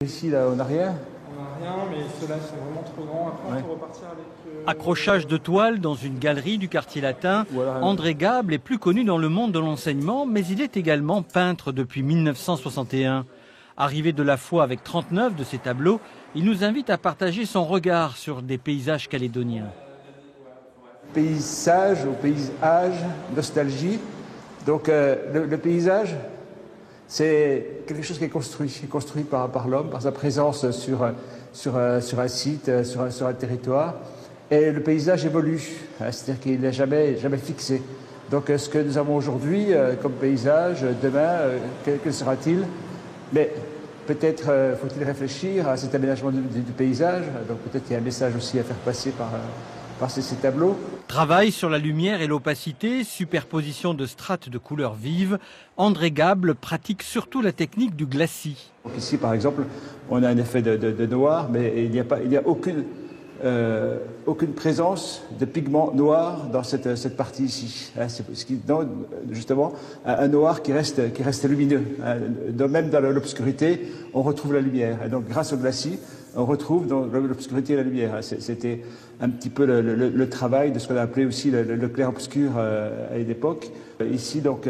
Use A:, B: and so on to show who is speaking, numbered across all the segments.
A: Ici, là, on n'a rien.
B: On n'a rien, mais ceux-là sont vraiment trop grands. Après, on peut repartir avec...
C: Accrochage de toiles dans une galerie du quartier latin, André Gable est plus connu dans le monde de l'enseignement, mais il est également peintre depuis 1961. Arrivé de la foi avec 39 de ses tableaux, il nous invite à partager son regard sur des paysages calédoniens.
A: Paysage ou paysage, nostalgie. Donc le paysage, c'est quelque chose qui est construit par l'homme, par sa présence sur un site, sur un territoire. Et le paysage évolue, c'est-à-dire qu'il n'est jamais fixé. Donc ce que nous avons aujourd'hui comme paysage, demain, quel sera-t-il? Mais peut-être faut-il réfléchir à cet aménagement du paysage. Donc peut-être qu'il y a un message aussi à faire passer par ces tableaux.
C: Travail sur la lumière et l'opacité, superposition de strates de couleurs vives, André Gable pratique surtout la technique du glacis.
A: Donc ici par exemple, on a un effet de noir, mais il n'y a aucune présence de pigments noirs dans cette partie ici. C'est ce qui donne justement un noir qui reste lumineux. Même dans l'obscurité, on retrouve la lumière. Et donc grâce au glacis, on retrouve dans l'obscurité la lumière. C'était un petit peu le travail de ce qu'on a appelé aussi le clair-obscur à une époque. Ici, donc,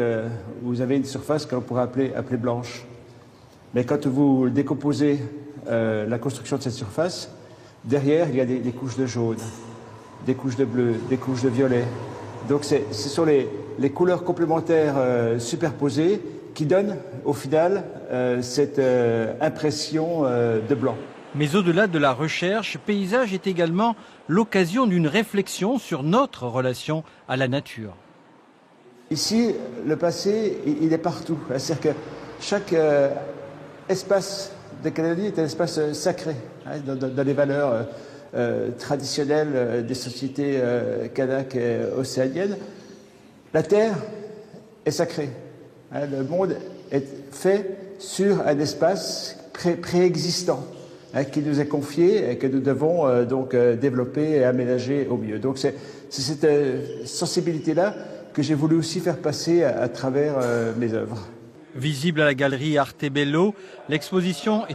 A: vous avez une surface qu'on pourrait appeler blanche. Mais quand vous décomposez la construction de cette surface, derrière, il y a des couches de jaune, des couches de bleu, des couches de violet. Donc ce sont les couleurs complémentaires superposées qui donnent au final cette impression de blanc.
C: Mais au-delà de la recherche, paysage est également l'occasion d'une réflexion sur notre relation à la nature.
A: Ici, le passé, il est partout. C'est-à-dire que chaque espace de Calédonie est un espace sacré, dans les valeurs traditionnelles des sociétés kanak et océaniennes. La terre est sacrée. Le monde est fait sur un espace préexistant qui nous est confié et que nous devons donc développer et aménager au mieux. Donc c'est cette sensibilité-là que j'ai voulu aussi faire passer à travers mes œuvres.
C: Visible à la galerie Arte Bello, l'exposition est